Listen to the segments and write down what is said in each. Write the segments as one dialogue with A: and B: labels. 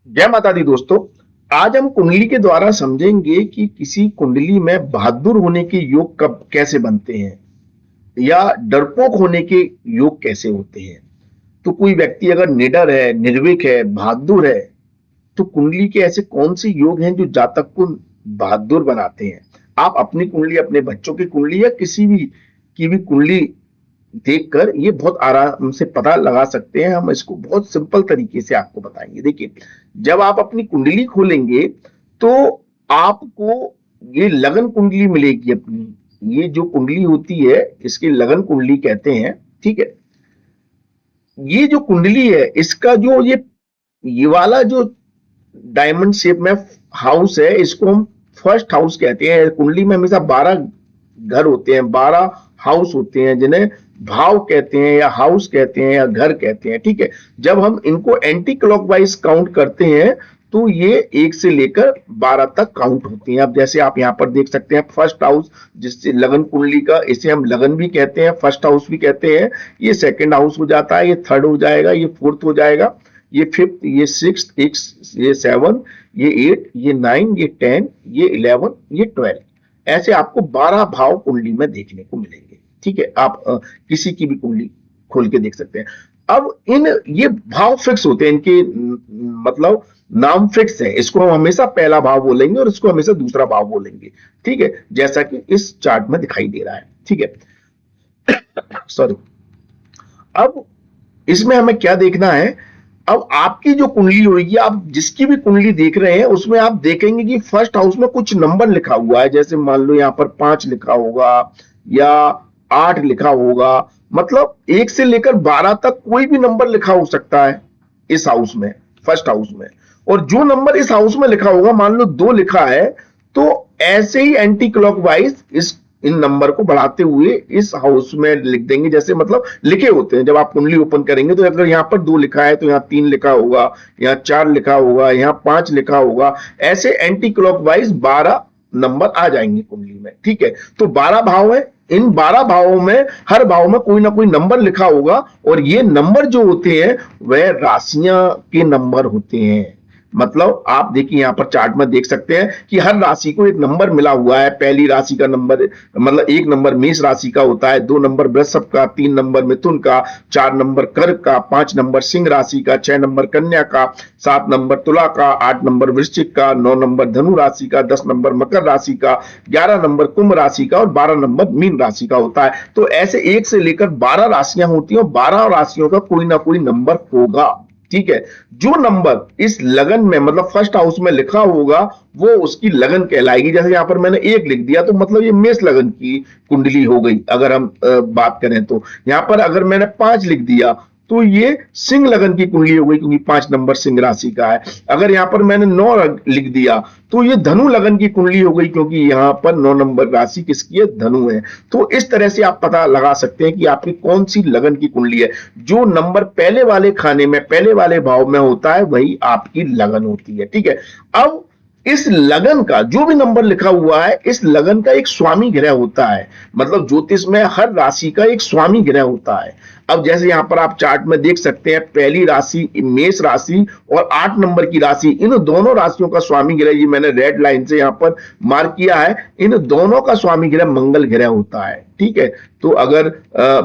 A: जय माता दी दोस्तों। आज हम कुंडली के द्वारा समझेंगे कि किसी कुंडली में बहादुर होने के योग कब कैसे बनते हैं या डरपोक होने के योग कैसे होते हैं। तो कोई व्यक्ति अगर निडर है, निर्भीक है, बहादुर है, तो कुंडली के ऐसे कौन से योग हैं जो जातक को बहादुर बनाते हैं। आप अपनी कुंडली, अपने बच्चों की कुंडली या किसी भी की भी कुंडली देखकर ये बहुत आराम से पता लगा सकते हैं। हम इसको बहुत सिंपल तरीके से आपको बताएंगे। देखिए, जब आप अपनी कुंडली खोलेंगे तो आपको ये लगन कुंडली मिलेगी अपनी। ये जो कुंडली होती है इसकी लगन कुंडली कहते हैं, ठीक है। ये जो कुंडली है इसका जो ये वाला जो डायमंड शेप में हाउस है, इसको हम फर्स्ट हाउस कहते हैं। कुंडली में हमेशा 12 घर होते हैं, 12 हाउस होते हैं, जिन्हें भाव कहते हैं या हाउस कहते हैं या घर कहते हैं, ठीक है। जब हम इनको एंटी क्लॉकवाइज काउंट करते हैं तो ये 1 से लेकर 12 तक काउंट होती हैं। अब जैसे आप यहाँ पर देख सकते हैं, फर्स्ट हाउस जिससे लगन कुंडली का, इसे हम लगन भी कहते हैं, फर्स्ट हाउस भी कहते हैं। ये सेकंड हाउस हो जाता है, ये थर्ड हो जाएगा, ये फोर्थ हो जाएगा, ये फिफ्थ, ये सिक्स, ये सेवन, ये 8, ये 9, ये 10, ये 11, ये 12। ऐसे आपको 12 भाव कुंडली में देखने को मिलेंगे, ठीक है। आप किसी की भी कुंडली खोल के देख सकते हैं। अब ये भाव फिक्स होते हैं, इनके मतलब नाम फिक्स है। इसको हम हमेशा पहला भाव बोलेंगे और इसको हमेशा दूसरा भाव बोलेंगे, ठीक है, जैसा कि इस चार्ट में दिखाई दे रहा है, ठीक है। सॉरी। अब इसमें हमें क्या देखना है। अब आपकी जो कुंडली होगी, आप जिसकी भी कुंडली देख रहे हैं उसमें आप देखेंगे कि फर्स्ट हाउस में कुछ नंबर लिखा हुआ है। जैसे मान लो यहाँ पर 5 लिखा होगा या 8 लिखा होगा, मतलब 1 से लेकर 12 तक कोई भी नंबर लिखा हो सकता है इस हाउस में, फर्स्ट हाउस में। और जो नंबर इस हाउस में लिखा होगा, मान लो 2 लिखा है, तो ऐसे ही एंटी क्लॉकवाइज इन नंबर को बढ़ाते हुए इस हाउस में लिख देंगे। जैसे मतलब लिखे होते हैं, जब आप कुंडली ओपन करेंगे तो अगर यहाँ पर 2 लिखा है तो यहाँ 3 लिखा होगा, यहाँ 4 लिखा होगा, यहाँ 5 लिखा होगा। ऐसे एंटी क्लॉकवाइज 12 नंबर आ जाएंगे कुंडली में, ठीक है। तो 12 भाव है, इन 12 भावों में हर भाव में कोई ना कोई नंबर लिखा होगा, और ये नंबर जो होते हैं वह राशियां के नंबर होते हैं। मतलब आप देखिए यहाँ पर चार्ट में देख सकते हैं कि हर राशि को एक नंबर मिला हुआ है। पहली राशि का नंबर, मतलब 1 नंबर मेष राशि का होता है, 2 नंबर वृषभ का, 3 नंबर मिथुन का, 4 नंबर कर्क का, 5 नंबर सिंह राशि का, 6 नंबर कन्या का, 7 नंबर तुला का, 8 नंबर वृश्चिक का, 9 नंबर धनु राशि का, 10 नंबर मकर राशि का, 11 नंबर कुंभ राशि का और 12 नंबर मीन राशि का होता है। तो ऐसे 1 से लेकर 12 राशियां होती हैं और 12 राशियों का कोई ना कोई नंबर होगा, ठीक है। जो नंबर इस लगन में, मतलब फर्स्ट हाउस में लिखा होगा, वो उसकी लगन कहलाएगी। जैसे यहां पर मैंने 1 लिख दिया तो मतलब ये मेष लगन की कुंडली हो गई। अगर हम बात करें तो यहां पर अगर मैंने 5 लिख दिया तो ये सिंह लगन की कुंडली हो गई, क्योंकि 5 नंबर सिंह राशि का है। अगर यहां पर मैंने 9 लिख दिया तो ये धनु लगन की कुंडली हो गई, क्योंकि यहां पर 9 नंबर राशि किसकी है, धनु है। तो इस तरह से आप पता लगा सकते हैं कि आपकी कौन सी लगन की कुंडली है। जो नंबर पहले वाले खाने में, पहले वाले भाव में होता है, वही आपकी लगन होती है, ठीक है। अब इस लगन का जो भी नंबर लिखा हुआ है, इस लगन का एक स्वामी ग्रह होता है। मतलब ज्योतिष में हर राशि का एक स्वामी ग्रह होता है। अब जैसे यहां पर आप चार्ट में देख सकते हैं, पहली राशि मेष राशि और 8 नंबर की राशि, इन दोनों राशियों का स्वामी ग्रह, ये मैंने रेड लाइन से यहां पर मार्क किया है, इन दोनों का स्वामी ग्रह मंगल ग्रह होता है, ठीक है। तो अगर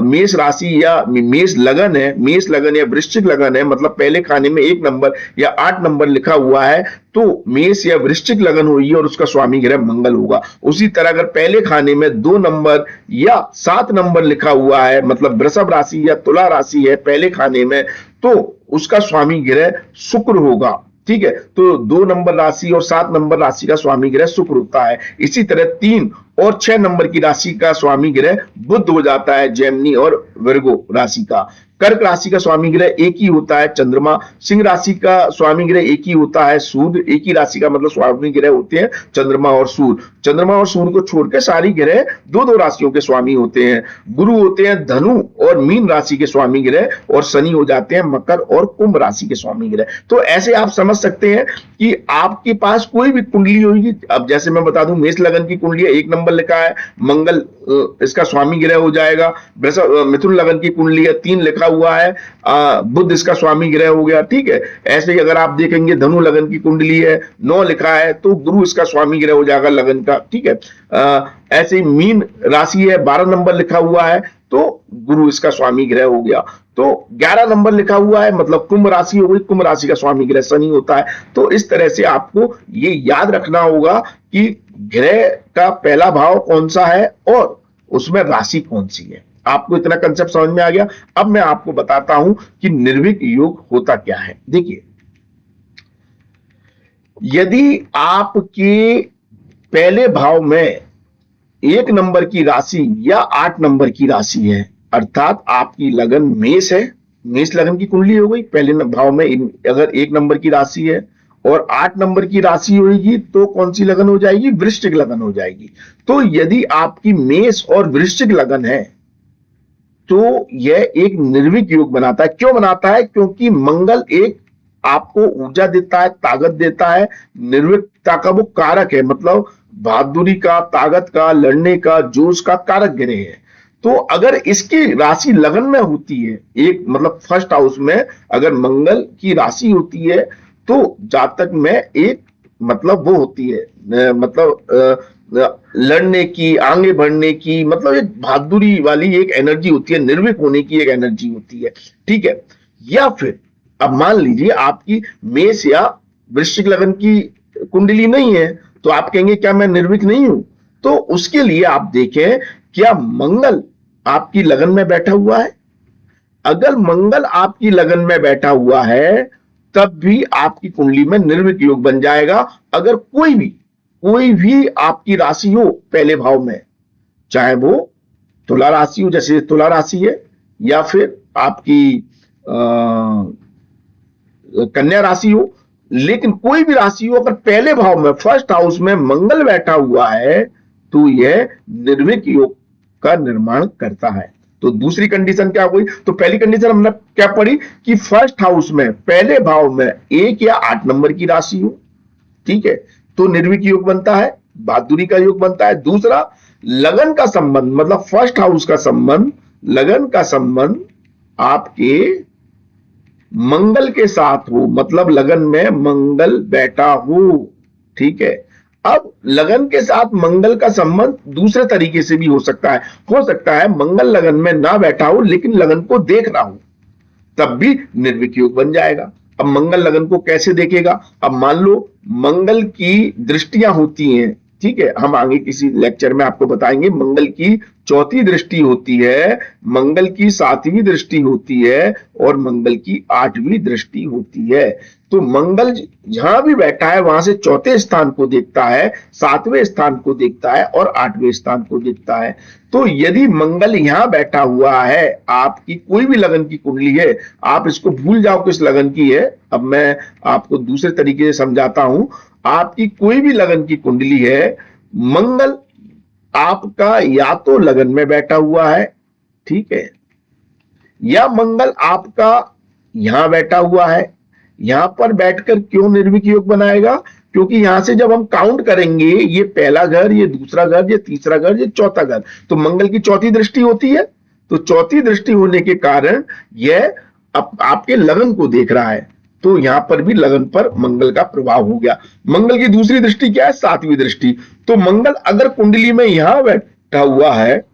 A: मेष राशि या मेष लगन है, मेष लगन या वृश्चिक लगन है, मतलब पहले खाने में 1 नंबर या 8 नंबर लिखा हुआ है, तो मेष या वृश्चिक लगन होगी और उसका स्वामी ग्रह मंगल होगा। उसी तरह अगर पहले खाने में 2 नंबर या 7 नंबर लिखा हुआ है, मतलब वृषभ राशि या तुला राशि है पहले खाने में, तो उसका स्वामी ग्रह शुक्र होगा, ठीक है। तो 2 नंबर राशि और 7 नंबर राशि का स्वामी ग्रह शुक्र होता है। इसी तरह 3 और 6 नंबर की राशि का स्वामी ग्रह बुध हो जाता है, जेमिनी और विर्गो राशि का। कर्क राशि का स्वामी ग्रह एक ही होता है, चंद्रमा। सिंह राशि का स्वामी ग्रह एक ही होता है, सूर्य। एक ही राशि का मतलब स्वामी ग्रह होते हैं चंद्रमा और सूर्य। चंद्रमा और सूर्य को छोड़कर सारी ग्रह 2-2 राशियों के स्वामी होते हैं। गुरु होते हैं धनु और मीन राशि के स्वामी ग्रह, और शनि हो जाते हैं मकर और कुंभ राशि के स्वामी ग्रह। तो ऐसे आप समझ सकते हैं कि आपके पास कोई भी कुंडली होगी। अब जैसे मैं बता दूं, मेष लगन की कुंडली 1 नंबर नंबर लिखा है, मंगल इसका स्वामी ग्रह हो जाएगा। मिथुन लगन की कुंडली है, 3 लिखा हुआ है, बुध इसका स्वामी ग्रह हो गया, ठीक है। ऐसे ही अगर आप देखेंगे धनु लगन की कुंडली है, 9 लिखा है, तो गुरु इसका स्वामी ग्रह हो जाएगा लगन का, ठीक है। ऐसे ही मीन राशि है, 12 नंबर लिखा हुआ है, तो गुरु इसका स्वामी ग्रह हो गया। तो 11 नंबर लिखा हुआ है मतलब कुंभ राशि हो गई, कुंभ राशि का स्वामी ग्रह शनि होता है। तो इस तरह से आपको ये याद रखना होगा कि ग्रह का पहला भाव कौन सा है और उसमें राशि कौन सी है। आपको इतना कंसेप्ट समझ में आ गया। अब मैं आपको बताता हूं कि निर्विक योग होता क्या है। देखिए, यदि आपके पहले भाव में 1 नंबर की राशि या 8 नंबर की राशि है, अर्थात आपकी लगन मेष है, मेष लगन की कुंडली हो गई, पहले भाव में अगर 1 नंबर की राशि है और 8 नंबर की राशि होगी तो कौन सी लगन हो जाएगी? वृश्चिक लगन हो जाएगी। तो यदि आपकी मेष और वृश्चिक लगन है तो यह एक निर्विक योग बनाता है। क्यों बनाता है? क्योंकि मंगल एक आपको ऊर्जा देता है, ताकत देता है, निर्विकता का वो कारक है, मतलब बहादुरी का, ताकत का, लड़ने का, जोश का कारक ग्रह है। तो अगर इसकी राशि लगन में होती है, एक मतलब फर्स्ट हाउस में अगर मंगल की राशि होती है तो जातक में एक मतलब वो होती है, मतलब लड़ने की, आगे बढ़ने की, मतलब एक बहादुरी वाली एक एनर्जी होती है, निर्भीक होने की एक एनर्जी होती है, ठीक है। या फिर अब मान लीजिए आपकी मेष या वृश्चिक लगन की कुंडली नहीं है, तो आप कहेंगे क्या मैं निर्भीक नहीं हूं? तो उसके लिए आप देखें क्या मंगल आपकी लगन में बैठा हुआ है। अगर मंगल आपकी लगन में बैठा हुआ है तब भी आपकी कुंडली में निर्विक योग बन जाएगा। अगर कोई भी आपकी राशि हो पहले भाव में, चाहे वो तुला राशि हो, जैसे तुला राशि है, या फिर आपकी कन्या राशि हो, लेकिन कोई भी राशि हो अगर पहले भाव में फर्स्ट हाउस में मंगल बैठा हुआ है तो यह निर्विक योग का निर्माण करता है। तो दूसरी कंडीशन क्या हुई? तो पहली कंडीशन हमने क्या पढ़ी कि फर्स्ट हाउस में पहले भाव में 1 या 8 नंबर की राशि हो, ठीक है, तो निर्विक योग बनता है, बहादुरी का योग बनता है। दूसरा, लगन का संबंध, मतलब फर्स्ट हाउस का संबंध, लगन का संबंध आपके मंगल के साथ हो, मतलब लगन में मंगल बैठा हो, ठीक है। अब लगन के साथ मंगल का संबंध दूसरे तरीके से भी हो सकता है मंगल लगन में ना बैठा हो लेकिन लगन को देख रहा हो, तब भी निर्विक योग बन जाएगा। अब मंगल लगन को कैसे देखेगा? अब मान लो मंगल की दृष्टियां होती हैं, ठीक है, हम आगे किसी लेक्चर में आपको बताएंगे। मंगल की 4थी दृष्टि होती है, मंगल की 7वीं दृष्टि होती है और मंगल की 8वीं दृष्टि होती है। तो मंगल जहां भी बैठा है वहां से 4थे स्थान को देखता है, 7वें स्थान को देखता है और 8वें स्थान को देखता है। तो यदि मंगल यहां बैठा हुआ है, आपकी कोई भी लगन की कुंडली है, आप इसको भूल जाओ किस लगन की है, अब मैं आपको दूसरे तरीके से समझाता हूं। आपकी कोई भी लगन की कुंडली है, मंगल आपका या तो लगन में बैठा हुआ है, ठीक है, या मंगल आपका यहां बैठा हुआ है। यहां पर बैठकर क्यों निर्विक योग बनाएगा? क्योंकि यहां से जब हम काउंट करेंगे, ये पहला घर, ये दूसरा घर, ये तीसरा घर, ये चौथा घर, तो मंगल की 4थी दृष्टि होती है। तो 4थी दृष्टि होने के कारण यह आपके लगन को देख रहा है, तो यहां पर भी लगन पर मंगल का प्रभाव हो गया। मंगल की दूसरी दृष्टि क्या है? 7वीं दृष्टि। तो मंगल अगर कुंडली में यहां बैठा हुआ है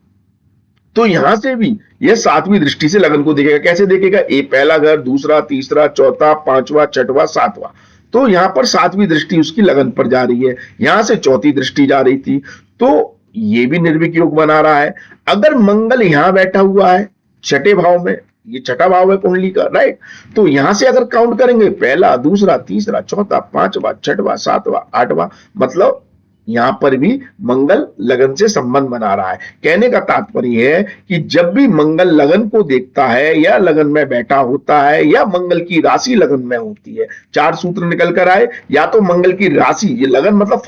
A: तो यहां से भी यह 7वीं दृष्टि से लगन को देखेगा। कैसे देखेगा? पहला घर, दूसरा, तीसरा, चौथा, 5वां, 6वां, 7वां। तो यहां पर 7वीं दृष्टि उसकी लगन पर जा रही है, यहां से 4थी दृष्टि जा रही थी, तो ये भी निर्विक योग बना रहा है। अगर मंगल यहां बैठा हुआ है 6ठे भाव में, ये 6ठा भाव है कुंडली का, राइट, तो यहां से अगर काउंट करेंगे पहला, दूसरा, तीसरा, चौथा, 5वां, 6वां, 7वां, 8वां, मतलब यहां पर भी मंगल लगन से संबंध बना रहा है। कहने का तात्पर्य है कि जब भी मंगल लगन को देखता है या लगन में बैठा होता है या मंगल की राशि लगन में होती है, 4 सूत्र निकल कर आए। या तो मंगल की राशि, ये लगन मतलब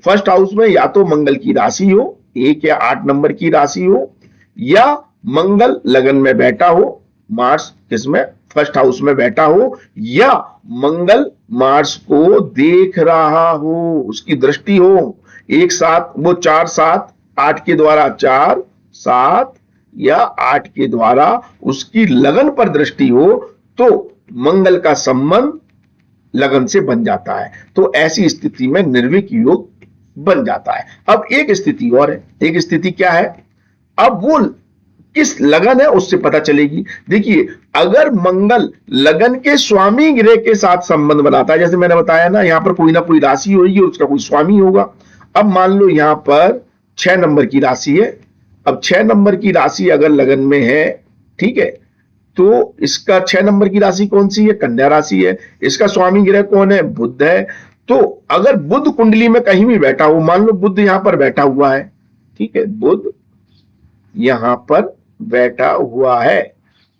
A: फर्स्ट हाउस में या तो मंगल की राशि हो, 1 या 8 नंबर की राशि हो, या मंगल लगन में बैठा हो, मार्स किसमें? फर्स्ट हाउस में बैठा हो, या मंगल मार्स को देख रहा हो, उसकी दृष्टि हो, एक सात, वो 4 7 8 के द्वारा 4 7 या 8 के द्वारा उसकी लगन पर दृष्टि हो तो मंगल का संबंध लगन से बन जाता है। तो ऐसी स्थिति में निर्विक योग बन जाता है। अब एक स्थिति और है, एक स्थिति क्या है, अब वो किस लगन है उससे पता चलेगी। देखिए, अगर मंगल लगन के स्वामी ग्रह के साथ संबंध बनाता है, जैसे मैंने बताया ना, यहां पर कोई ना कोई राशि होगी और उसका कोई स्वामी होगा। अब मान लो यहां पर 6 नंबर की राशि है। अब 6 नंबर की राशि अगर लगन में है, ठीक है, तो इसका 6 नंबर की राशि कौन सी है, कन्या राशि है। इसका स्वामी ग्रह कौन है, बुध है। तो अगर बुध कुंडली में कहीं भी बैठा हो, मान लो बुध यहां पर बैठा हुआ है, ठीक है, बुध यहां पर बैठा हुआ है,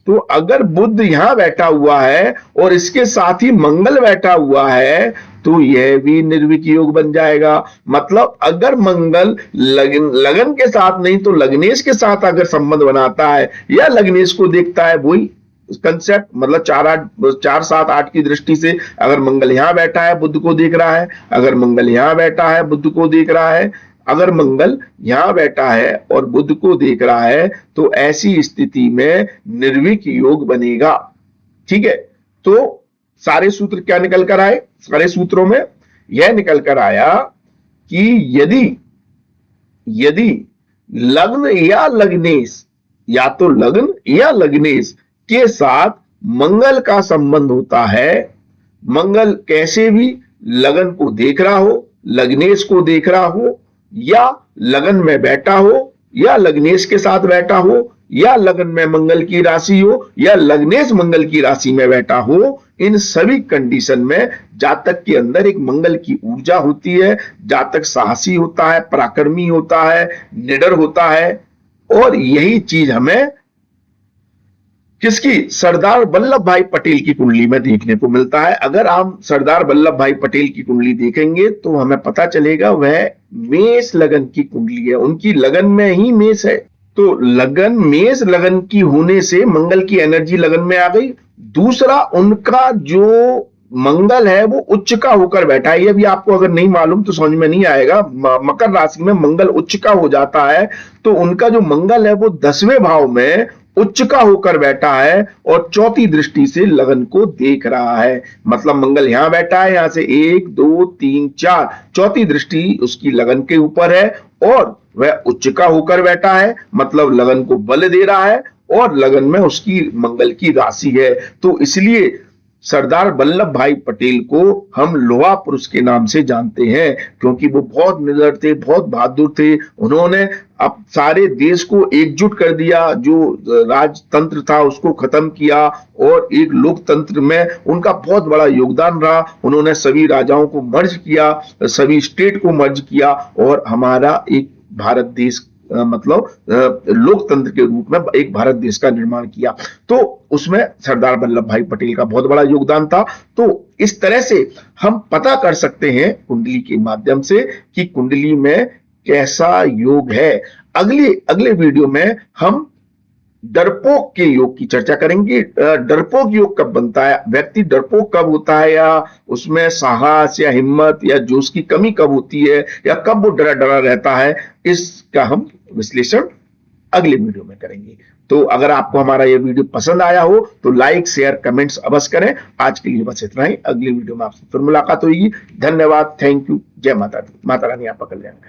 A: तो अगर बुध यहां बैठा हुआ है और इसके साथ ही मंगल बैठा हुआ है तो यह भी निर्विक योग बन जाएगा। मतलब अगर मंगल लगन के साथ नहीं तो लग्नेश के साथ अगर संबंध बनाता है या लग्नेश को देखता है, वही कंसेप्ट, मतलब 4 7 8 की दृष्टि से अगर मंगल यहां बैठा है बुध को देख रहा है, अगर मंगल यहां बैठा है बुध को देख रहा है, अगर मंगल यहां बैठा है और बुध को देख रहा है, तो ऐसी स्थिति में निर्विक योग बनेगा। ठीक है, तो सारे सूत्र क्या निकल कर आए, सारे सूत्रों में यह निकल कर आया कि यदि लग्न या लग्नेश, या तो लग्न या लग्नेश के साथ मंगल का संबंध होता है, मंगल कैसे भी लगन को देख रहा हो, लग्नेश को देख रहा हो, या लगन में बैठा हो, या लग्नेश के साथ बैठा हो, या लगन में मंगल की राशि हो, या लग्नेश मंगल की राशि में बैठा हो, इन सभी कंडीशन में जातक के अंदर एक मंगल की ऊर्जा होती है। जातक साहसी होता है, पराक्रमी होता है, निडर होता है। और यही चीज हमें किसकी, सरदार वल्लभ भाई पटेल की कुंडली में देखने को मिलता है। अगर हम सरदार वल्लभ भाई पटेल की कुंडली देखेंगे तो हमें पता चलेगा वह मेष लगन की कुंडली है, उनकी लगन में ही मेष है। तो लगन, मेष लगन की होने से मंगल की एनर्जी लगन में आ गई। दूसरा, उनका जो मंगल है वो उच्च का होकर बैठा है। ये भी आपको अगर नहीं मालूम तो समझ में नहीं आएगा। मकर राशि में मंगल उच्च का हो जाता है, तो उनका जो मंगल है वो 10वें भाव में उच्च का होकर बैठा है और चौथी दृष्टि से लगन को देख रहा है। मतलब मंगल यहां बैठा है, यहां से 1 2 3 4, चौथी दृष्टि उसकी लगन के ऊपर है और वह उच्च का होकर बैठा है, मतलब लगन को बल दे रहा है और लगन में उसकी मंगल की राशि है। तो इसलिए सरदार वल्लभ भाई पटेल को हम लोहा पुरुष के नाम से जानते हैं, क्योंकि वो बहुत निडर थे, बहुत बहादुर थे। उन्होंने अब सारे देश को एकजुट कर दिया, जो राजतंत्र था उसको खत्म किया और एक लोकतंत्र में उनका बहुत बड़ा योगदान रहा। उन्होंने सभी राजाओं को मर्ज किया, सभी स्टेट को मर्ज किया और हमारा एक भारत देश, मतलब लोकतंत्र के रूप में एक भारत देश का निर्माण किया। तो उसमें सरदार वल्लभ भाई पटेल का बहुत बड़ा योगदान था। तो इस तरह से हम पता कर सकते हैं कुंडली के माध्यम से कि कुंडली में कैसा योग है। अगले वीडियो में हम डरपोक के योग की चर्चा करेंगे। डरपोक योग कब बनता है, व्यक्ति डरपोक कब होता है, या उसमें साहस या हिम्मत या जोश की कमी कब होती है, या कब वो डरा डरा रहता है, इसका हम विश्लेषण अगले वीडियो में करेंगे। तो अगर आपको हमारा ये वीडियो पसंद आया हो तो लाइक शेयर कमेंट्स अवश्य करें। आज के लिए बस इतना ही, अगली वीडियो में आपसे फिर मुलाकात होगी। धन्यवाद, थैंक यू, जय माता दी, माता रानी आपका कल्याण करें।